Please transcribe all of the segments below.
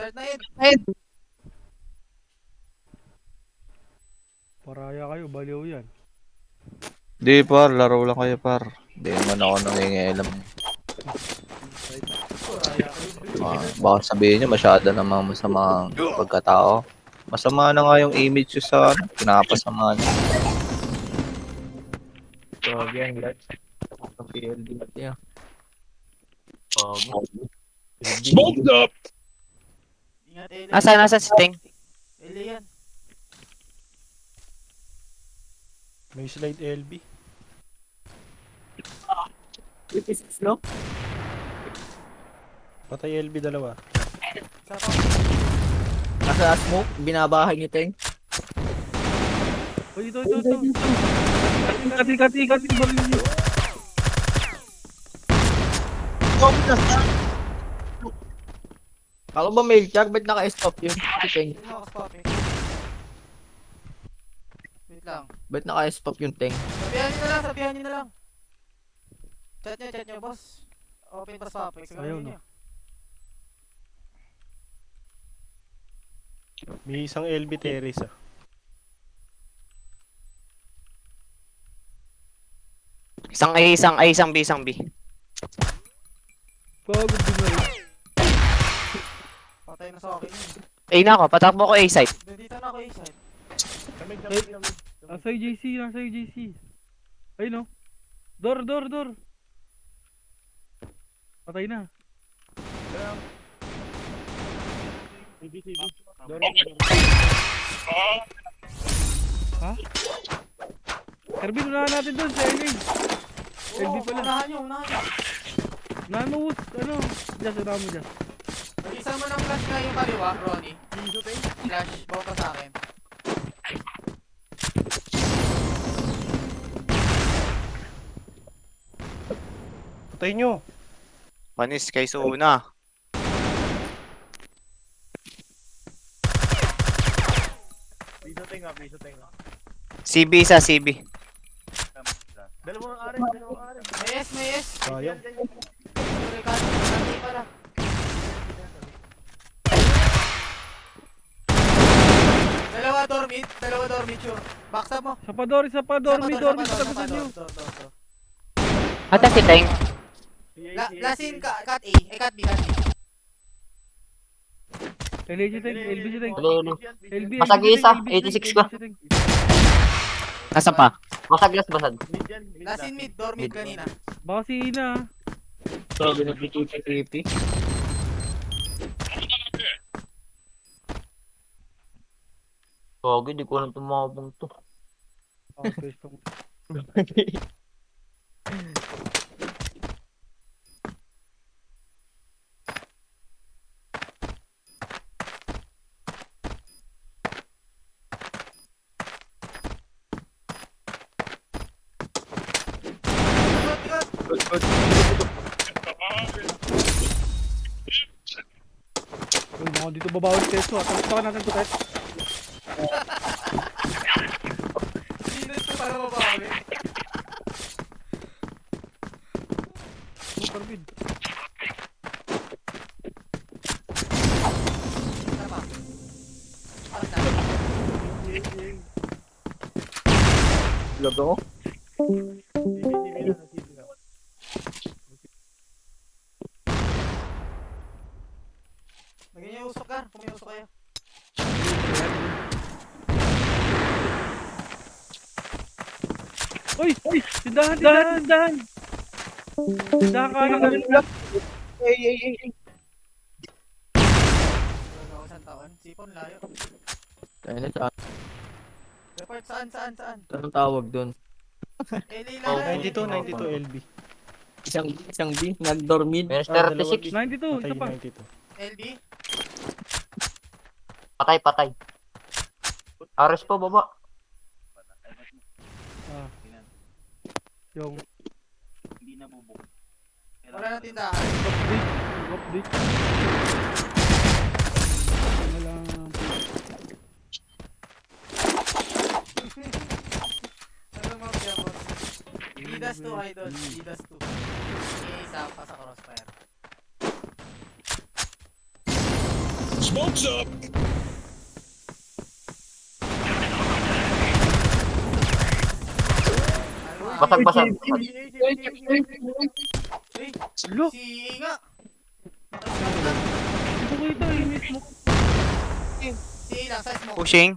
Start na yun. Paraya kayo, baliw yan. Di par, laro lang kayo par. Di naman ako nangingialam. Baka sabihin nyo masyado namang masamang pagkatao. Masama na nga yung image nyo sa pinapasama nyo. So again, guys. Ang PLD niya. Smoked up! Ingat, Eli. Nasa si Ting? Eli yan. May slide LB. No? Patay LB dalawa. Isa pa. Nasa smoke, binabahay ni Teng. Uy, ito. Kati, baril niyo. Ako ba mail check? Ba't naka-stop yun? Si Teng. Hindi na ako spot eh. Wait lang. Ba't naka-stop yung Teng? Sabihan nyo na lang. Chat nyo, boss. Open pa sa Apex. Ayun, Gawin nyo. May isang LB terrace ah. Isang B. Pagod din na rin. Patay na sa akin yun. Ay na ako, patakbo ko A-side. Dito na ako A-side. Nasa JC. Ay no. Door. Patay na. Ha? Erwin, unahan natin doon sa LA. LB Oo, pala. unahan nyo. Nanus, ano? Just, unahan mo dyan. Mag-isa mo ng flash na yung kaliwa, Ronnie. Flash, bawa pa sa akin. Patay nyo. Panis kay Suna. CB sa CB. May S. Sayang. Sorry, Kati pala. Dalawa door mid, sure. Backstab mo. Sa pador, may dormi sa tagusan nyo. Door. Ata si Ting. Lasin cut A, cut B. LB si Teng. LB, Masag isa, 86 ka. Nasa pa? Masaglas basag. Lasin mid, door mid kanina. Baka si Ina. So, binagkikip. Pogi, di ko alam tumabong to. Okay, stop. Uy, mga dito babawal peso ah. Tapos natin to, Ted. Sino ito para mabawi? Super bid. Tama. Out na. Log ako. Lagyan niyo yung usok ka, kung may usok kayo. Uy! Tindahan! Tindahan kanan. Wala ako isang taon. Sipon, layo. Ayun na, Report, saan? anong tawag doon? LA lang. 92 LB. Isang B, nag-dormid. Minus Ah, 36. 92, isa pa. 92. LB? Patay. Ares po, baba. Ah. Yung Wala nang tindahan. update. Wala. Ano mga kaya boss? Didas 2 idol, Didas 2. Isa pa sa crossfire. Basag-basag. Lo, Si Inga. ito ko ito, imit mo. Si lang sa smoke. Pushing.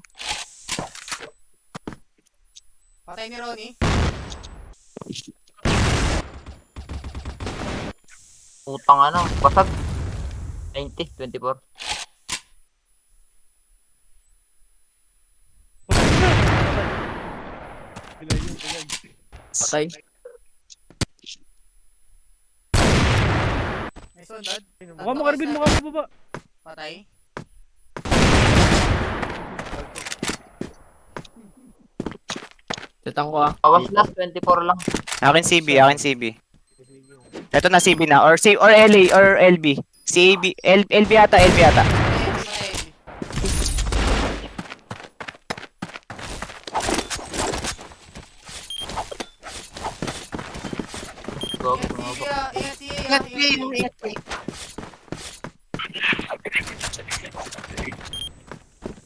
Patay ni Ronnie. Utang ano, basag. 90, 24. Pilay yun, pilay. Patay. May sundad. Mukha mo, Carbin, mukha mo baba. Patay. Setang ko ah. Bawas last, 24 lang. Akin CB, akin CB. Ito na CB na. Or LA, or LB. CB, LB ata, LB ata. Patay. Go, Ingat si Inga. Ingat si Inga.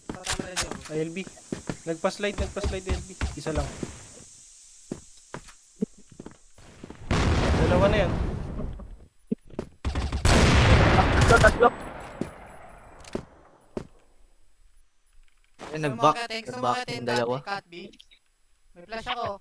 Patama rin yun. Ay, LB. Nagpa-slide LB. Isa lang. Dalawa na yan. Tatlo. Ay, nag-back. Nag-back yung dalawa. Cat B. May flash ako.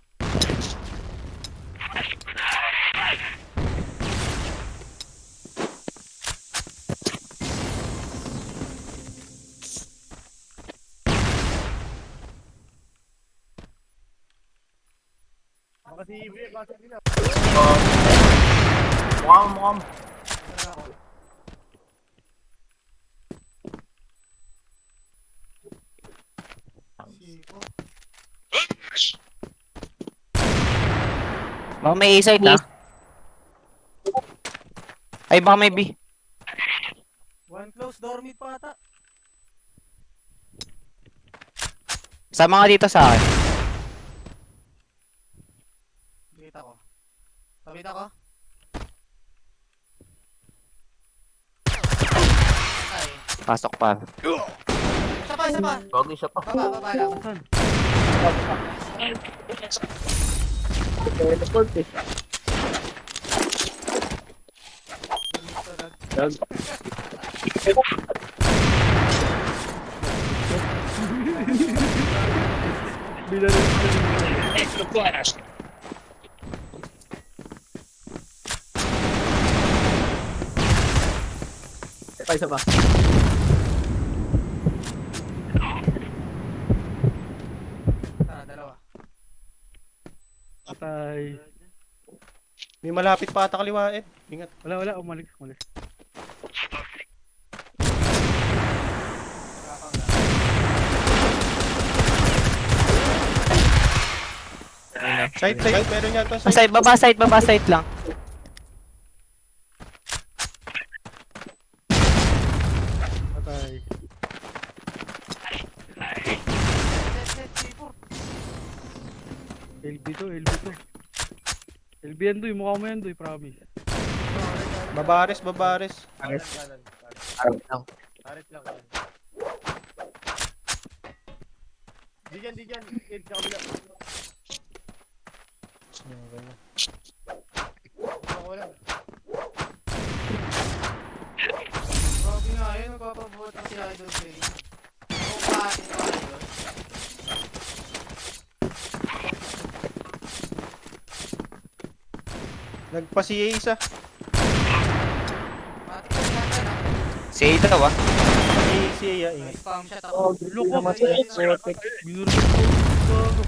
mukhang. Baka may A-side ah. Ay, baka may B. One close, door mid pa ata. Sama nga dito sa akin. Dito ko. Tabit ako. Ay. Pasok pa. Isa pa, isa pa. Bago isa pa. Baba lang. Saan? Teleport eh. Isa pa. Tara, dalawa. Patay. May malapit pa ata kaliwa eh. Ingat. Wala, umalis. Side, meron yata Side, baba side lang. Patay. Set, C4. LB to. LB yan doy, mukha mo yan doy, promise. Babares. Arap lang. Diyan. Edge sa kabila. Grabe nga yun, nagpapabuhat na si Idol Play. Kung bakit pa Idol. Nagpa-CA isa. Matik na yata na. Si A daw ah. CA, May ingat. spam shot Oh, ako. Loko, binuro ko.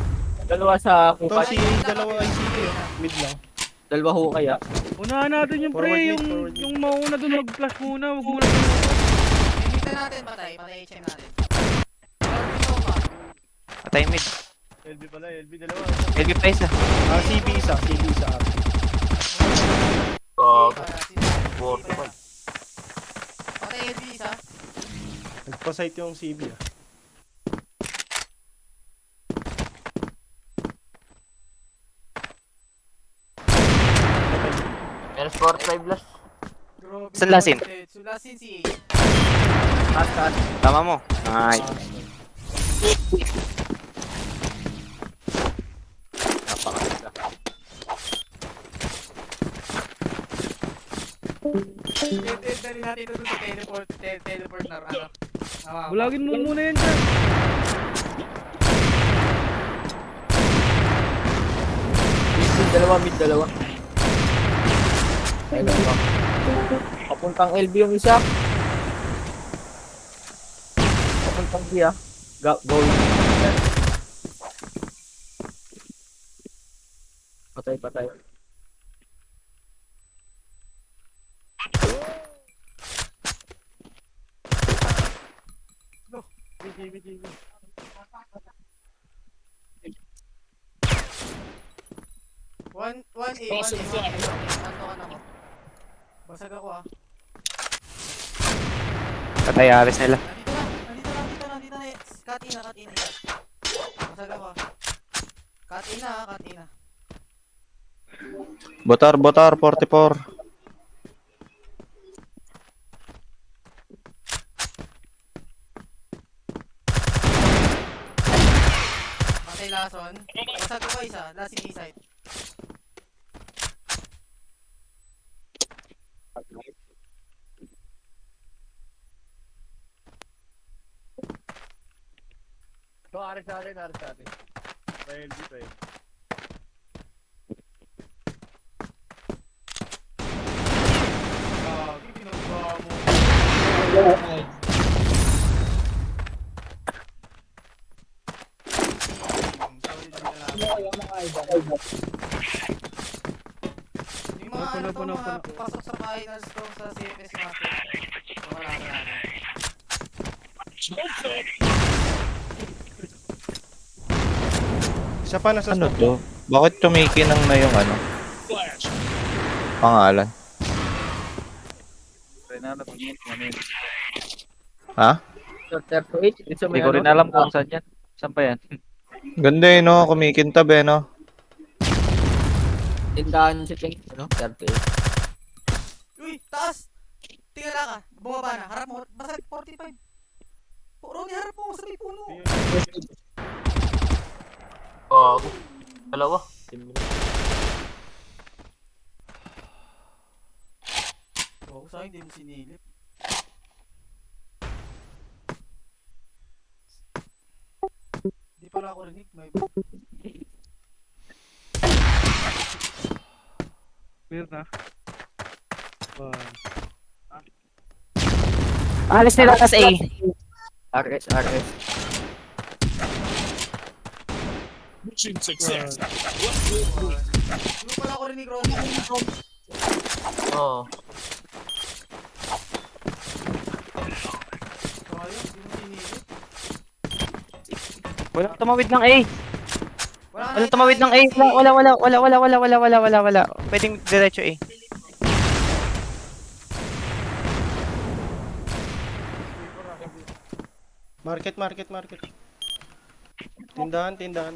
dalawa sa Ito hukay. CA, dalawa ay CA. Mid lang. Dalawa hukay ah. Unahan natin yung Forward pre, mid, forward mid. yung mauna dun mag-flash muna, wag muna. Limita natin, patay HM natin. Ito pa. Patay mid. LB pala, LB dalawa. LB pa isa. CB isa. Go. Para si 45. Patay LB isa. Nagpa-site yung CB ah. Meron 45 last. Grabe. Saan lasin? So lasin si A. Last taas. Tama mo. Nice. Napakaganda. Dali natin ito sa teleport na ano. Bulagin mo muna yan dyan. Mid dalawa. Ayun na pa. Papuntang LB yung isa. Papuntang B ah. Going. Patay. One A. Ano ako? Basag ako ah. Patay Ares nila. Nandito na. Katina. Basag ako ah. Katina. Botar, 44. Patay lason. Basag ako isa. Last in A-side. Aris sa atin. Pwede. Ginagawa mo. Yung mga ano to, Puno. mga pasok sa finals to sa CFS natin. Wala na. Isa pa nasa Ano smoke. to? Bakit tumikinang na yung ano? Pangalan. Ha? 38. Isa may Hindi ko rin alam kung saan yan. Saan pa yan? Ganda eh, no? Kumikintab eh, no? Tindahan si Teng. Ano? 38. Uy, taas! Tingala ka, bumaba na, harap mo, basag 45. Ronnie, harap mo, sa may puno. Dalawa. Oo, sa akin, hindi mo sinilip. Di pala ako rinig, may... Clear na. Ares nila tas A. RS. Di pala ako rinig, Ronnie. Oo. Sayang, hindi mo sinilip. Walang tumawid ng A. Wala Walang tumawid ng A. Wala. Pwedeng diretso A. Market. Tindahan.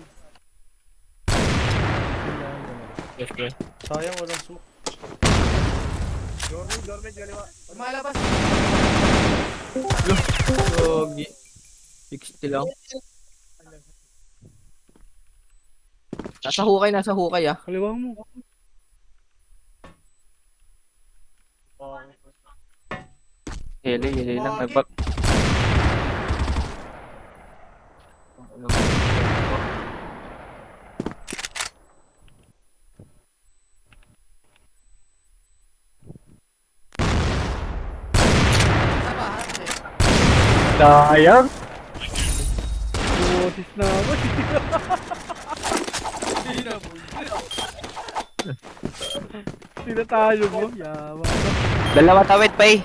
Yes, bro. Sayang walang smoke. Lumalabas. Yogi. 60 lang. Nasa hukay ah. Kaliwa mo. Hili lang. Nagbag. Sa ba, harap din. Sayang. Bumosis na ako. Tinatalo mo. Yaman. Dalawa tawid pa eh.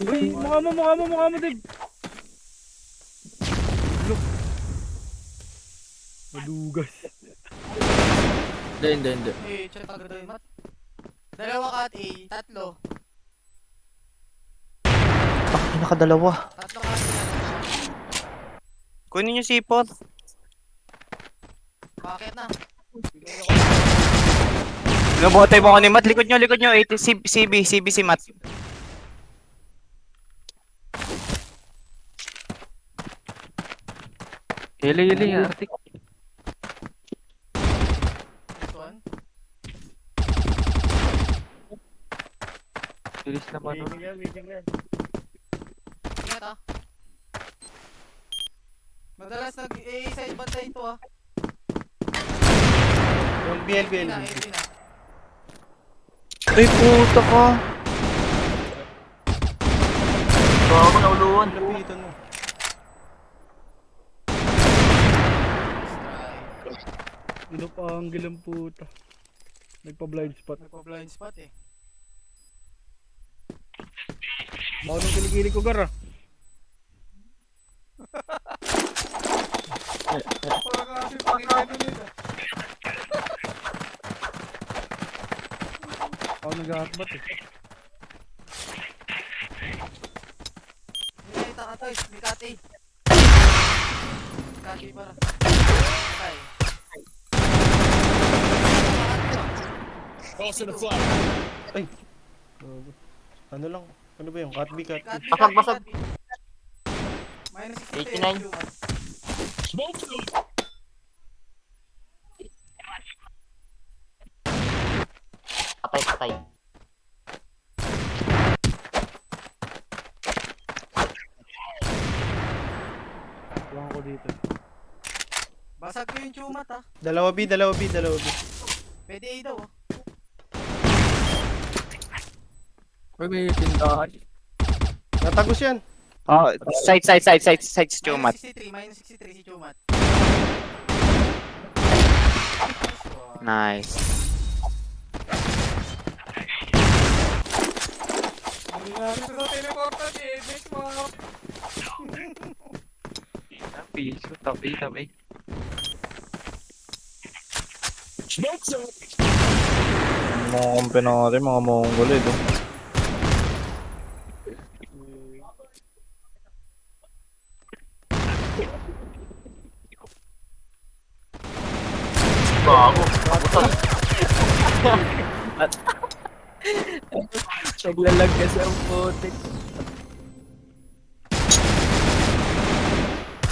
Uy, mukha mo, Dib. Look. Madugas. Hindi. Eh, chat agad doon, Mat. Dalawa kat A, tatlo. Bakit nakadalawa? Tatlo kat A. Kunin yung sipot. Bakit na? Nabotay mo ako ni Matt. Likod nyo. 80, CB si Matt. Hili, Artik. This one. Bilis naman, no? Ingat ah. Madalas nag-A-side bantay ito ah. LB. Na, LB na. Ay, puta ka. Gago na uluan. Lapitan mo. Nice try. Ano pa ang gilang puta. Nagpa-blind spot. Nagpa-blind spot eh. Bawal ng kilikili ko, Gar, ah. Parang kasi pakikano nila. Ako nag-aakbat, eh. May nakita ka toys, may kati. Kati para. Patay. Gago. Ano lang? Ano ba yung cut B? Kati, Basag. kati. Minus 89. 63. Patay. Tuwang ko dito. Basag ko yung chumat ah. Dalawa B. Pwede A daw ah. Uy, may tindahan. Natagos yan. Oh, side si Chumat. Minus 63 si chumat. Nice. Nangyari ko sa teleporter eh. Next mo. Piso, tabi. Mga kampi natin, mga Mongol eh. Gago. Naglalag kasi ang putik.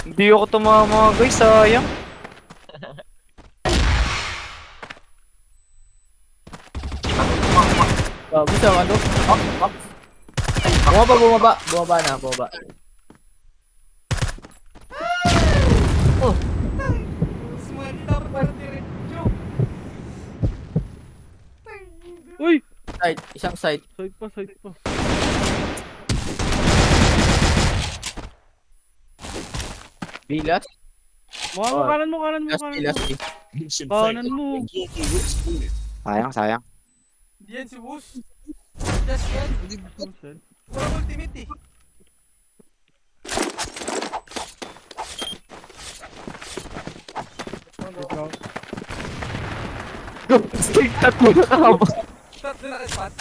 Hindi ako tumama guys, sayang. Bisa ano? Bumaba na. Smile dapat para diretso. Uy! Isang side. Side pa. Bilas. Kanan mo. Bilas. Kanan mo. Sayang. Diyan si Wus. Just yan. Walang ultimate eh. Wait lang. Tatlo na kakaba. Tatlo na ka-spot.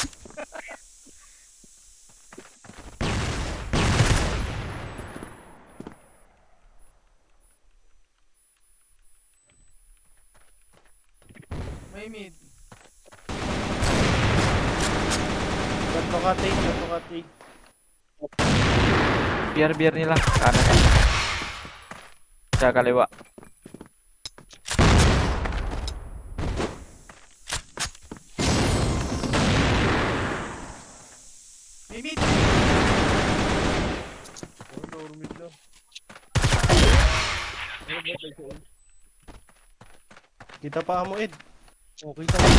May mid. Tatlo cut A. Biar nila. Kanan. Sa kaliwa. May mid. Kita pa mo, Ed. Okay, tama.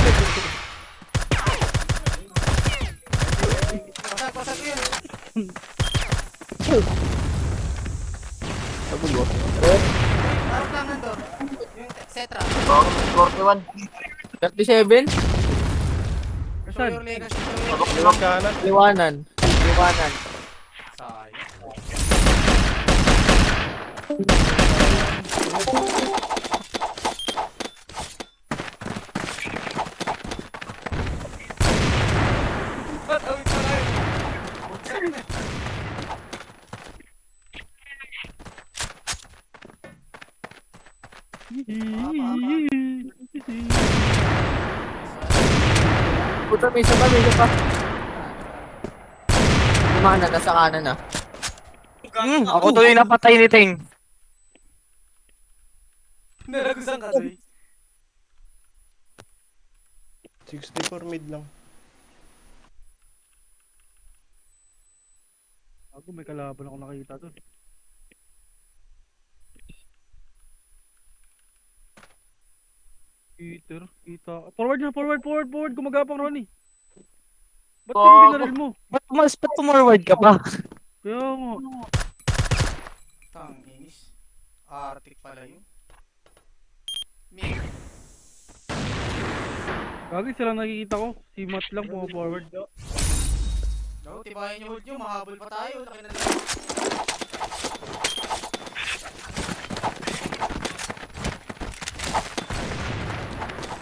Pasag ko yun. Harap lang nandun. Yung Cetra. Gago. 41. 37. Show your legacy. Liwat kanan. Liwanan. Sayang. Awit pa tayo. Buksan na. Puta, may isa pa, may isa pa. Kumana, nasa kanan na. Ako tuloy napatay ni Ting. Naragusan ka, Doy. 64 mid lang. Ako may kalaban ako nakita doon. Peter, kita. Forward na, forward. Gumagapang Ronnie. Ba't Wow. hindi binaril mo? Ba't pumorward ka pa? Kaya nga. Tanginis. Arctic pala yun. Mig. Kagi sila nakikita ko. Si Matt lang forward. No, tibayan niyo hold nyo. Mahabol pa tayo. Laki na lang.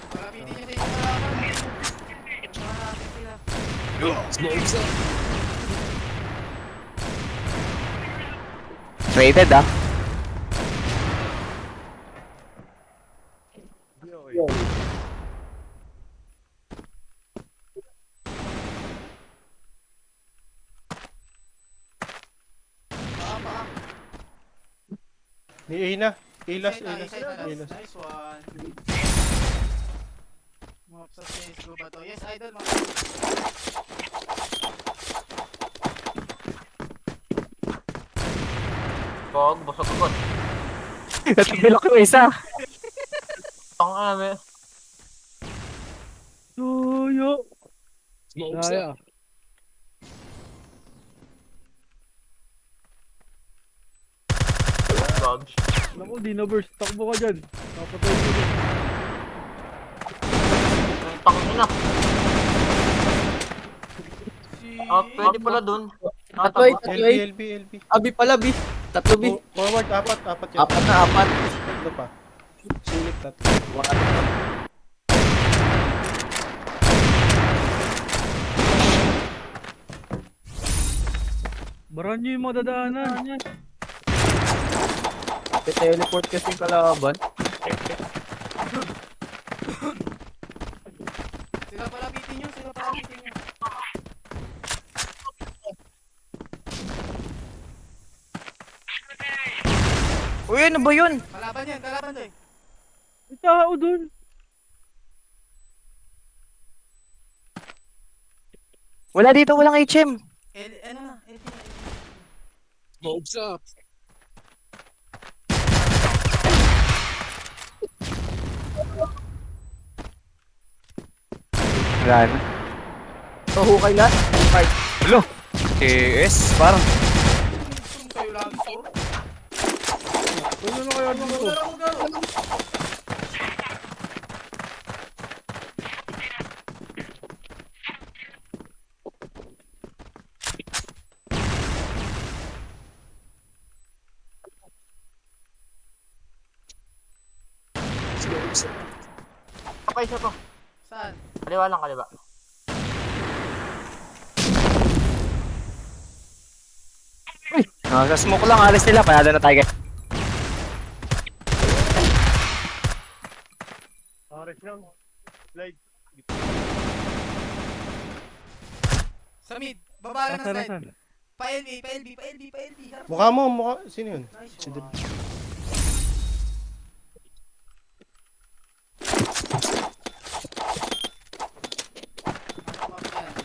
Palapitin niyo tayo sa kalaban. Puntahan natin sila. Rated ah. Paa. Ni A na. Ilas. Nice one. Sa CS go ba to? Yes, idol. Gog, busog agad. Natibilok yung isa. Ang ame. Tuyo. Kaya. Gog. Naku, di na burst. Takbo ka dyan. Napatay ko dyan. Tangina. Pwede pala dun. Tatlo, LB. Abi pala, B. Tatlo, B. Forward, apat yun. Apat na, apat. Tatlo pa. Silip tatlo. Baran nyo yung madadaanan. Teleport kasi yung kalaban. Sila palapitin nyo. Uy, ano ba yun? Kalaban to eh. May tao dun. Wala dito, walang HM. Ano na? LP na. Smoke's up. Wala na. Hukay lahat. Hukay. KS, parang. Kayo lang so. Ano na kaya dito? Garo. Smoke's up. Okay, isa to. Saan? Kaliwa lang, kaliwa. Sa smoke lang, alis nila. Panalo na tayo guys. Ares lang. Slide. Sa mid. Baba lang ng Nasaan, slide. nasaan? Pa-LB. Harap. Mukha. Sino yun? Nice Si Deb. one.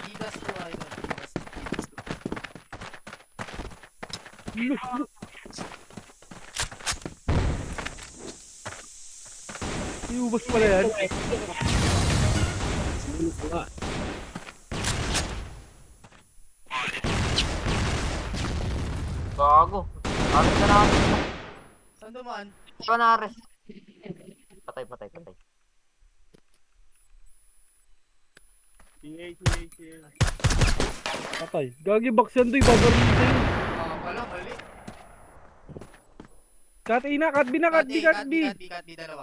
Didas to idol. Iubos pala yan. Gago. Ares na natin. Saan dumaan? Ito na Ares. Patay. Patay. Gagi, baksan do'y babarin mo sa'yo. Pala, mali. Cut A na, cut B na, cut B. Cut B, dalawa.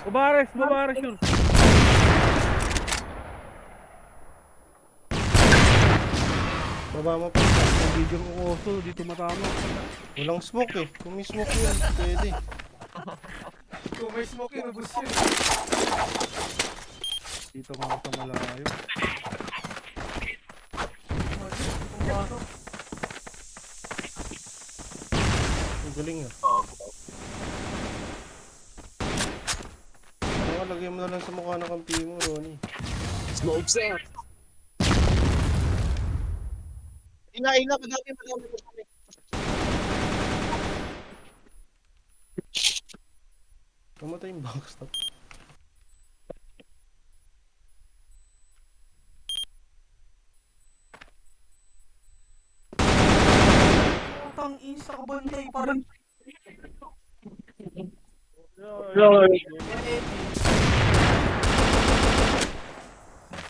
Babares yun. Baba mo pa. Kaibigan ko oso, dito matama. Walang smoke eh. Kung may smoke yun, pwede. Kung may smoke yun, ubus yun. Dito nga ako sa malayo. Pumasok. Ang galing ah. Lagyan mo na lang sa mukha ng kampi mo, Ronnie. Smoke's up. Ina, madami. Kamatay yung backstop. Putang insta ka bantay pa rin.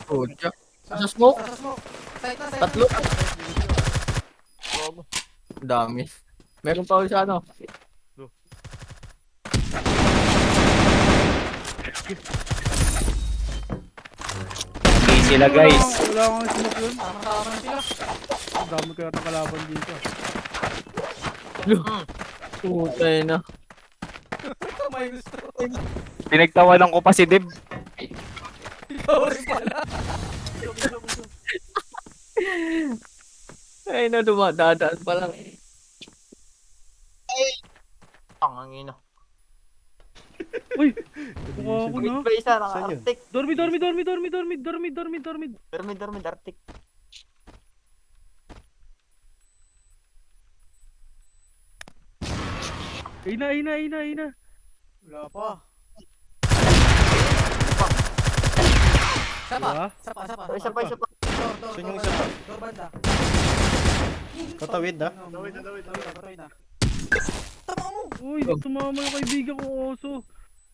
Pucha. Sa smoke? Sa smoke. Side na, side Tatlo? na. Ang dami. Meron pa ulit sa ano? Hindi sila guys. Wala akong smoke yun. Tama na sila. Ang dami kaya ng kalaban dito. Puta na. May gusto. Pinagtawanan ko pa si Deb. Ikaw rin pala. Ay na, dumadadaan pa lang. Ang ina. Uy! Mukha ako na. Wait pa isa, Saan yun? naka-arctic. Dormi. Dormi, arctic. Ina. Wala pa. Sapa. Diba? Sapa. Isa pa. Door. Saan yung isa pa? Door banda. Katawid na. Patawid na. Tama mo. Uy, tumama yung kaibigan ko oso.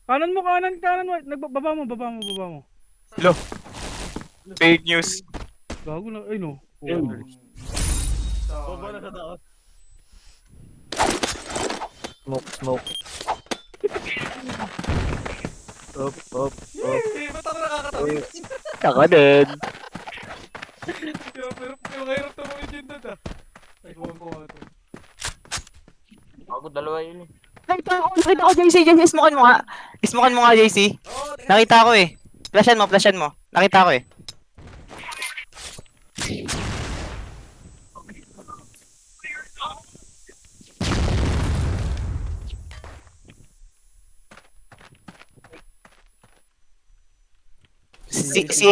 Kanan mo. Baba mo. Fake news. Gago na. Ay no. Baba na sa taas. Smoke. Up. Ba't ako nakakatawid? Ako din. Yung hirap na mga dyan doon ah. Ay, kuha ko ito. Ako, dalawa yun eh. Nakita ko, JC. Smokean mo nga. Smokean mo nga, JC. Oo, Nakita ko eh. Flashan mo. Nakita ko eh. Si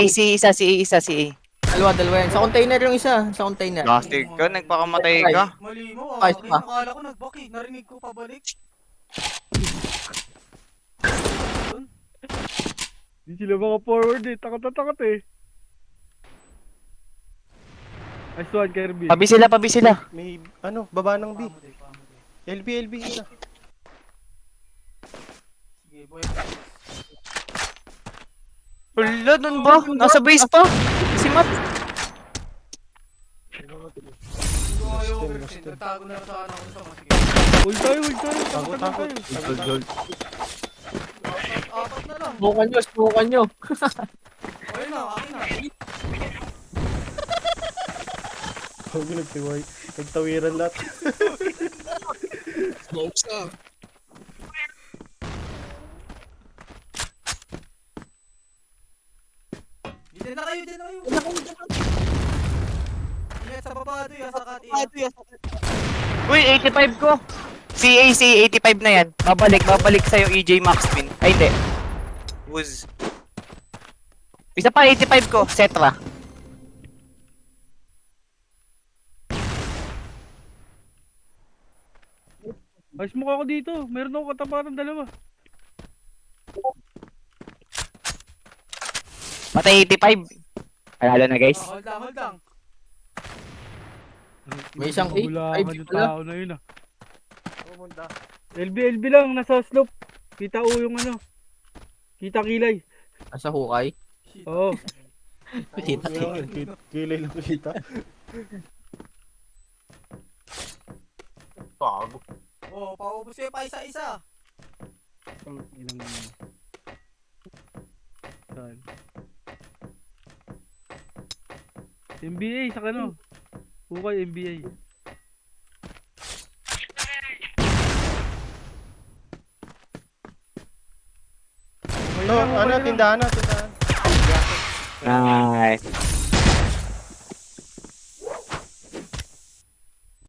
A. Dalawa yan. Sa container yung isa. Sa container. Plastic ka, nagpakamatay ka. mali mo. Ay, Ay, akala ko nagbaki. Narinig ko pabalik. Hindi sila maka-forward eh. Takot eh. Nice one, Kirby. Pabi sila. May, baba ng B. LB isa. Sige, boy. Wala, dun ba? Nasa base pa. Si Matt. Hindi ko ayaw overextend. Nagtago na lang sa anak ko sa mga. Sige. Hold tayo. Takot. Apat na lang. Smokean nyo. Ayun na, akin na. Huwag nagtawiran lahat. Smoke's up. Diyan na kayo. Ingat sa baba doy, sa kati. Uy, 85 ko. CAC 85 na yan. Babalik sa'yo EJ Max Pin. Ay, hindi. Wuz. Isa pa 85 ko. Setra. Ay, smoke ako dito. Meron akong katapat ng dalawa. Matay 85. Alala na guys. Hold lang. May isang eight. Hulaan Ay, yung wala. tao na yun ah. LB lang. Nasa slope. Kita yung ano. Kita kilay. Nasa hukay. Oo. Kita. Kilay lang kita. Bago. Oh, paubos kayo pa isa-isa. Saan? NBA sa kano? Hukay NBA. ano, tindahan na, tindahan. Nice.